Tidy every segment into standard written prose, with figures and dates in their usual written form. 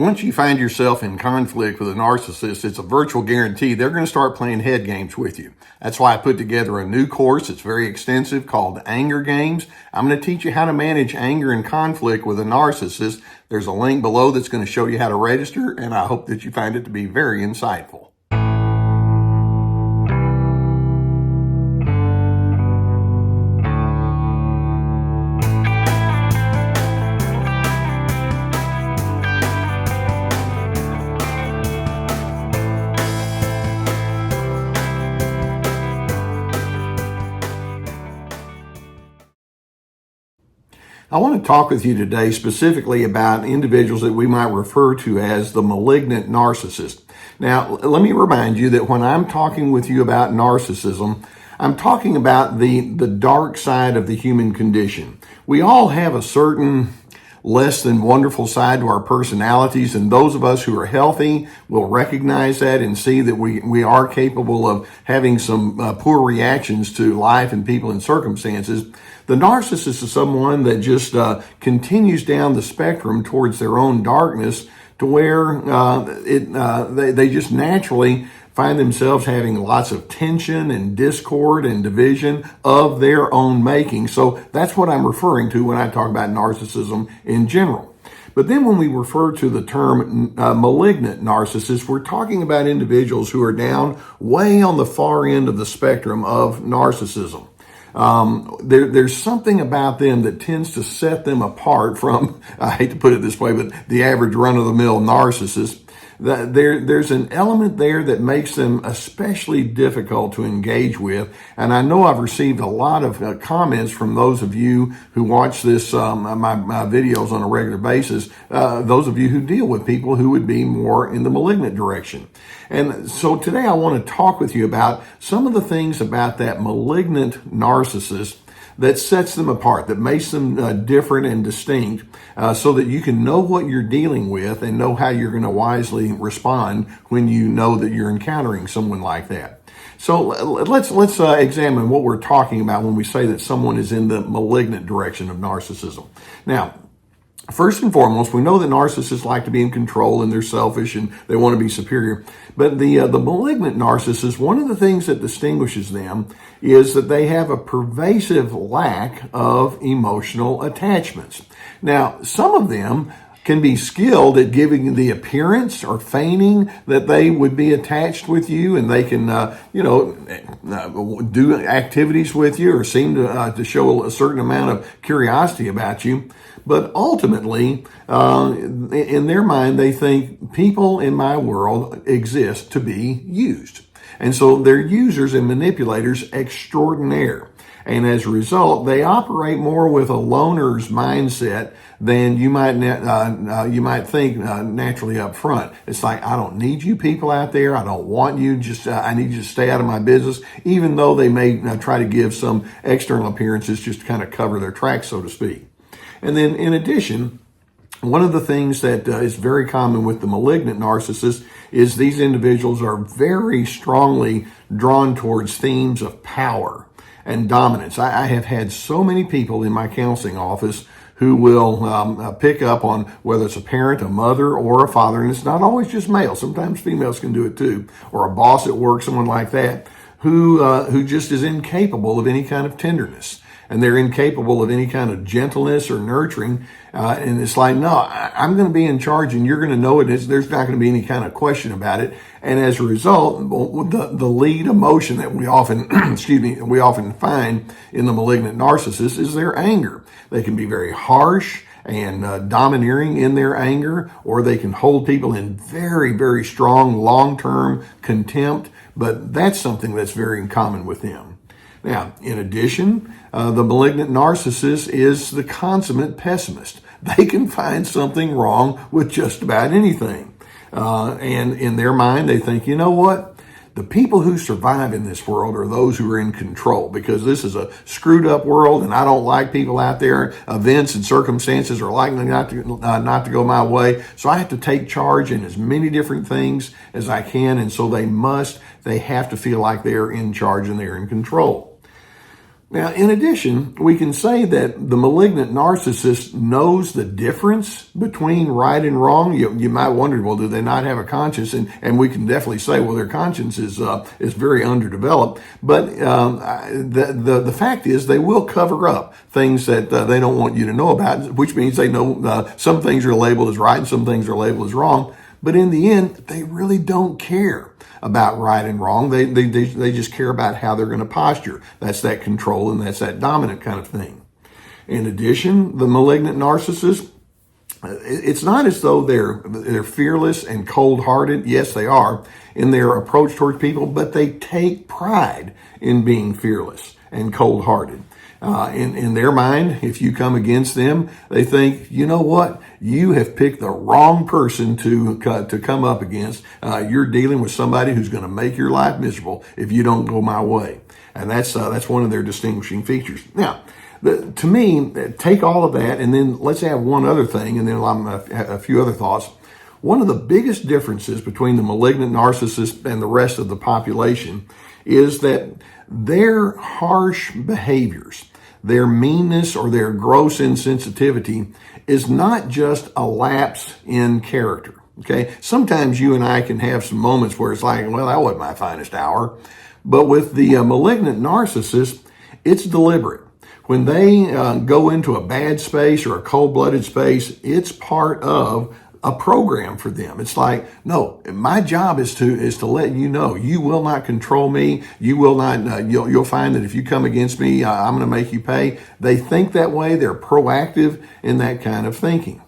Once you find yourself in conflict with a narcissist, it's a virtual guarantee they're going to start playing head games with you. That's why I put together a new course. It's very extensive called Anger Games. I'm going to teach you how to manage anger and conflict with a narcissist. There's a link below that's going to show you how to register, and I hope that you find it to be very insightful. I want to talk with you today specifically about individuals that we might refer to as the malignant narcissist. Now, let me remind you that when I'm talking with you about narcissism, I'm talking about the dark side of the human condition. We all have a certain less than wonderful side to our personalities, and those of us who are healthy will recognize that and see that we are capable of having some poor reactions to life and people and circumstances. The narcissist is someone that just continues down the spectrum towards their own darkness to where they just naturally find themselves having lots of tension and discord and division of their own making. So that's what I'm referring to when I talk about narcissism in general. But then when we refer to the term malignant narcissist, we're talking about individuals who are down way on the far end of the spectrum of narcissism. There's something about them that tends to set them apart from, I hate to put it this way, but the average run-of-the-mill narcissist. There's an element there that makes them especially difficult to engage with. And I know I've received a lot of comments from those of you who watch this, my videos on a regular basis, those of you who deal with people who would be more in the malignant direction. And so today I want to talk with you about some of the things about that malignant narcissist that sets them apart, that makes them different and distinct, so that you can know what you're dealing with and know how you're going to wisely respond when you know that you're encountering someone like that. So let's examine what we're talking about when we say that someone is in the malignant direction of narcissism. Now, first and foremost, we know that narcissists like to be in control and they're selfish and they want to be superior. But the malignant narcissist, one of the things that distinguishes them is that they have a pervasive lack of emotional attachments. Now, some of them can be skilled at giving the appearance or feigning that they would be attached with you, and they can, do activities with you or seem to show a certain amount of curiosity about you. But ultimately, in their mind, they think people in my world exist to be used. And so they're users and manipulators extraordinaire. And as a result, they operate more with a loner's mindset than you might think naturally up front. It's like, I don't need you people out there. I don't want you. Just I need you to stay out of my business, even though they may try to give some external appearances just to kind of cover their tracks, so to speak. And then in addition, one of the things that is very common with the malignant narcissist is these individuals are very strongly drawn towards themes of power and dominance. I have had so many people in my counseling office who will pick up on whether it's a parent, a mother, or a father, and it's not always just male. Sometimes females can do it too, or a boss at work, someone like that, who just is incapable of any kind of tenderness. And they're incapable of any kind of gentleness or nurturing. And it's like, no, I'm going to be in charge and you're going to know it. There's not going to be any kind of question about it. And as a result, the lead emotion that we often, we often find in the malignant narcissist is their anger. They can be very harsh and domineering in their anger, or they can hold people in very, very strong long-term contempt. But that's something that's very common with them. Now, in addition, the malignant narcissist is the consummate pessimist. They can find something wrong with just about anything. And in their mind, they think, you know what? The people who survive in this world are those who are in control, because this is a screwed up world and I don't like people out there. Events and circumstances are likely not to go my way. So I have to take charge in as many different things as I can. And so they have to feel like they're in charge and they're in control. Now, in addition, we can say that the malignant narcissist knows the difference between right and wrong. You might wonder, well, do they not have a conscience? And we can definitely say, well, their conscience is very underdeveloped. But the fact is, they will cover up things that they don't want you to know about, which means they know some things are labeled as right and some things are labeled as wrong. But in the end, they really don't care about right and wrong. They just care about how they're going to posture. That's that control and that's that dominant kind of thing. In addition, the malignant narcissist, it's not as though they're fearless and cold-hearted. Yes, they are in their approach towards people, but they take pride in being fearless and cold-hearted. In their mind, if you come against them, they think, you know what? You have picked the wrong person to come up against. You're dealing with somebody who's going to make your life miserable if you don't go my way. And that's one of their distinguishing features. Now, to me, take all of that, and then let's add one other thing, and then a few other thoughts. One of the biggest differences between the malignant narcissist and the rest of the population is that their harsh behaviors, their meanness or their gross insensitivity is not just a lapse in character. Okay. Sometimes you and I can have some moments where it's like, well, that wasn't my finest hour. But with the malignant narcissist, it's deliberate. When they go into a bad space or a cold-blooded space, it's part of a program for them. It's like, no, my job is to let you know you will not control me. You will not. You'll find that if you come against me, I'm going to make you pay. They think that way. They're proactive in that kind of thinking.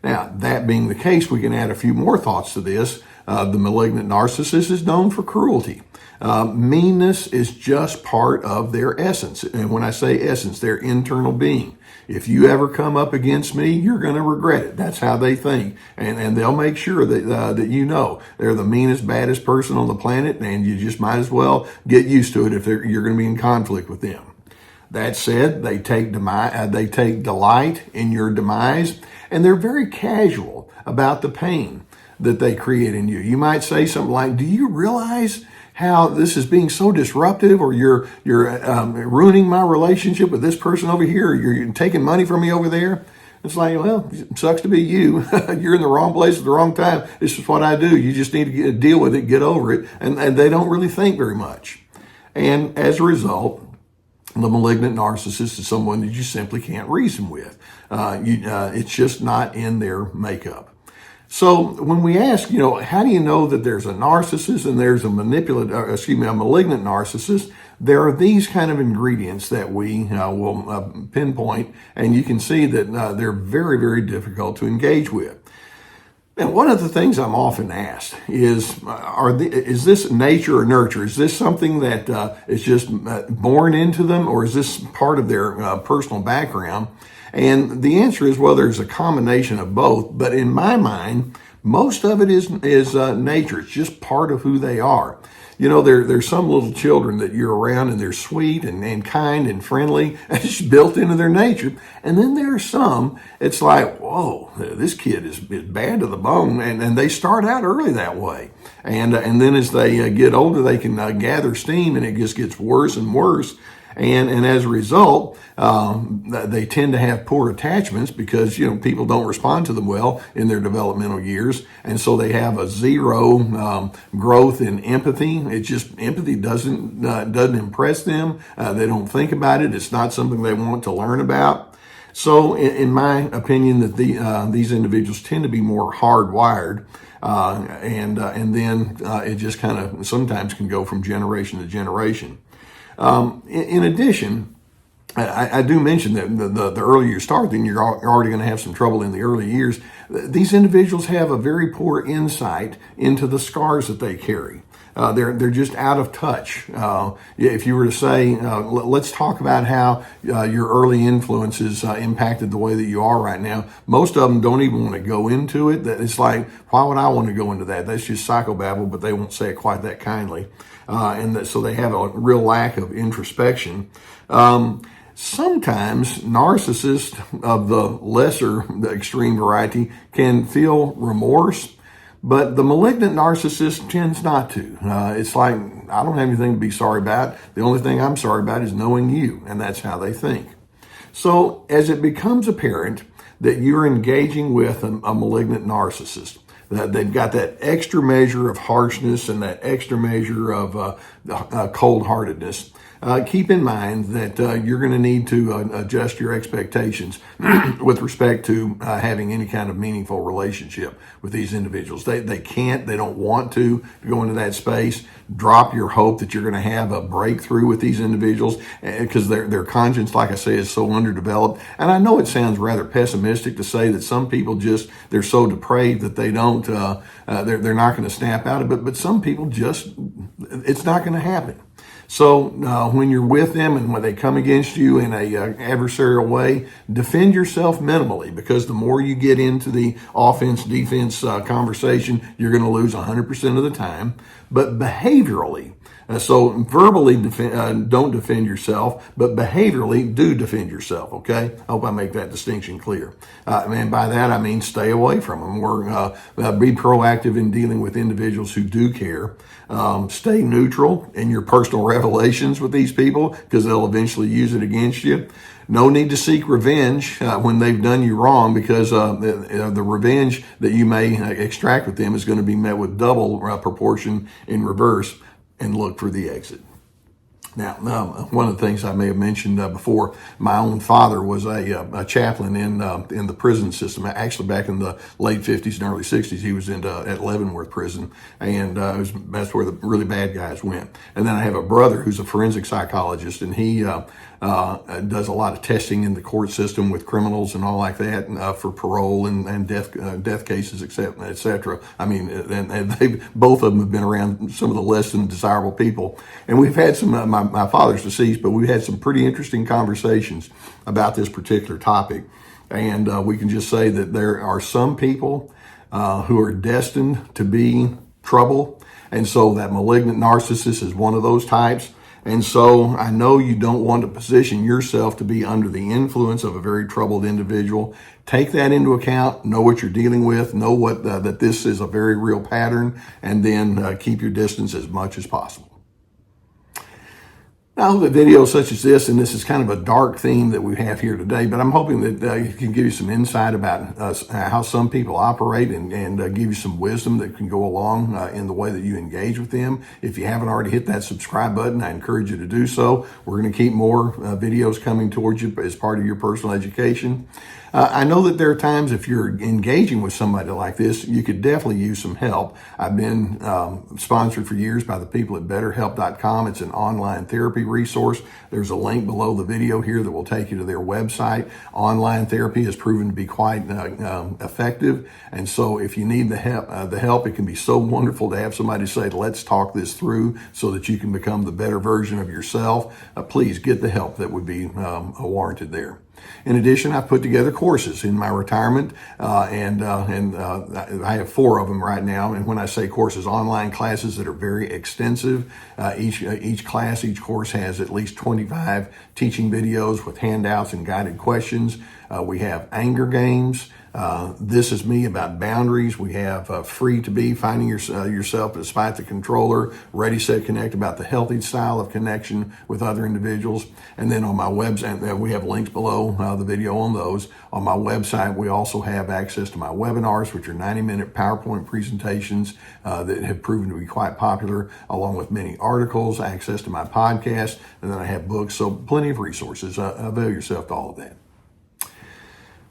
Now, that being the case, we can add a few more thoughts to this. The malignant narcissist is known for cruelty. Meanness is just part of their essence. And when I say essence, their internal being. If you ever come up against me, you're going to regret it. That's how they think. And they'll make sure that you know they're the meanest, baddest person on the planet, and you just might as well get used to it if you're going to be in conflict with them. That said, they take delight in your demise, and they're very casual about the pain that they create in you. You might say something like, do you realize how this is being so disruptive, or you're ruining my relationship with this person over here, or you're taking money from me over there? It's like, well, it sucks to be you. You're in the wrong place at the wrong time. This is what I do. You just need to deal with it, get over it. And they don't really think very much. And as a result, the malignant narcissist is someone that you simply can't reason with. It's just not in their makeup. So when we ask, how do you know that there's a narcissist and there's a malignant narcissist? There are these kind of ingredients that we will pinpoint, and you can see that they're very, very difficult to engage with. And one of the things I'm often asked is, is this nature or nurture? Is this something that is just born into them, or is this part of their personal background? And the answer is, well, there's a combination of both. But in my mind, most of it is nature. It's just part of who they are. There's some little children that you're around and they're sweet and kind and friendly. It's built into their nature. And then there are some, it's like, whoa, this kid is bad to the bone. And they start out early that way. And then as they get older, they can gather steam, and it just gets worse and worse. And as a result, they tend to have poor attachments because, people don't respond to them well in their developmental years. And so they have a zero growth in empathy. Empathy doesn't impress them. They don't think about it. It's not something they want to learn about. So in my opinion, that these individuals tend to be more hardwired. And then it just kind of sometimes can go from generation to generation. In addition, I do mention that the earlier you start, then you're already going to have some trouble in the early years. These individuals have a very poor insight into the scars that they carry. They're just out of touch. If you were to say, let's talk about how your early influences impacted the way that you are right now, most of them don't even want to go into it. It's like, why would I want to go into that? That's just psychobabble, but they won't say it quite that kindly. So they have a real lack of introspection. Sometimes narcissists of the extreme variety can feel remorse, But the malignant narcissist tends not to. It's like, I don't have anything to be sorry about. The only thing I'm sorry about is knowing you, and that's how they think. So as it becomes apparent that you're engaging with a malignant narcissist, that they've got that extra measure of harshness and that extra measure of cold-heartedness, keep in mind that you're going to need to adjust your expectations with respect to having any kind of meaningful relationship with these individuals. They don't want to go into that space. Drop your hope that you're going to have a breakthrough with these individuals because their conscience, like I say, is so underdeveloped. And I know it sounds rather pessimistic to say that some people they're so depraved that they don't, they're not going to snap out of it. But some people it's not going to happen. So when you're with them and when they come against you in a adversarial way, defend yourself minimally, because the more you get into the offense-defense conversation, you're going to lose 100% of the time. But behaviorally, so verbally don't defend yourself, but behaviorally do defend yourself, okay? I hope I make that distinction clear. And by that, I mean stay away from them, or be proactive in dealing with individuals who do care. Stay neutral in your personal revelations with these people, because they'll eventually use it against you. No need to seek revenge when they've done you wrong, because the revenge that you may extract with them is going to be met with double proportion in reverse, and look for the exit. Now, one of the things I may have mentioned before, my own father was a chaplain in the prison system. Actually, back in the late 50s and early 60s, he was at Leavenworth Prison, and that's where the really bad guys went. And then I have a brother who's a forensic psychologist, and he does a lot of testing in the court system with criminals and all like that for parole and death cases, et cetera. I mean, and both of them have been around some of the less than desirable people. And we've had some, my father's deceased, but we've had some pretty interesting conversations about this particular topic. And we can just say that there are some people who are destined to be trouble. And so that malignant narcissist is one of those types. And so I know you don't want to position yourself to be under the influence of a very troubled individual. Take that into account, know what you're dealing with, know that this is a very real pattern, and then keep your distance as much as possible. Now, the video such as this, and this is kind of a dark theme that we have here today, but I'm hoping that it can give you some insight about how some people operate and give you some wisdom that can go along in the way that you engage with them. If you haven't already hit that subscribe button, I encourage you to do so. We're going to keep more videos coming towards you as part of your personal education. I know that there are times if you're engaging with somebody like this, you could definitely use some help. I've been sponsored for years by the people at BetterHelp.com. It's an online therapy resource. There's a link below the video here that will take you to their website. Online therapy has proven to be quite effective. And so if you need the help, it can be so wonderful to have somebody say, let's talk this through so that you can become the better version of yourself. Please get the help that would be warranted there. In addition, I've put together courses in my retirement, and I have 4 of them right now. And when I say courses, online classes that are very extensive. Each class, each course has at least 25 teaching videos with handouts and guided questions. We have anger games. This is me about boundaries. We have free to be, finding yourself despite the controller, ready, set, connect, about the healthy style of connection with other individuals. And then on my website, we have links below the video on those. On my website, we also have access to my webinars, which are 90-minute PowerPoint presentations that have proven to be quite popular, along with many articles, access to my podcast, and then I have books. So plenty of resources. Avail yourself to all of that.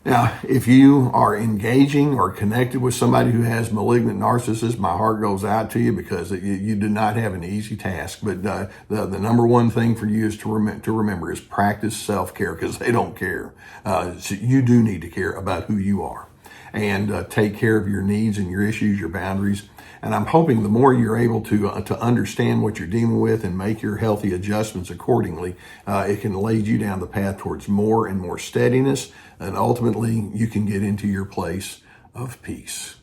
Now, if you are engaging or connected with somebody who has malignant narcissists, my heart goes out to you, because you do not have an easy task. But the number one thing for you is to remember is practice self-care, because they don't care. So you do need to care about who you are, and take care of your needs and your issues, your boundaries. And I'm hoping the more you're able to understand what you're dealing with and make your healthy adjustments accordingly, it can lead you down the path towards more and more steadiness, and ultimately you can get into your place of peace.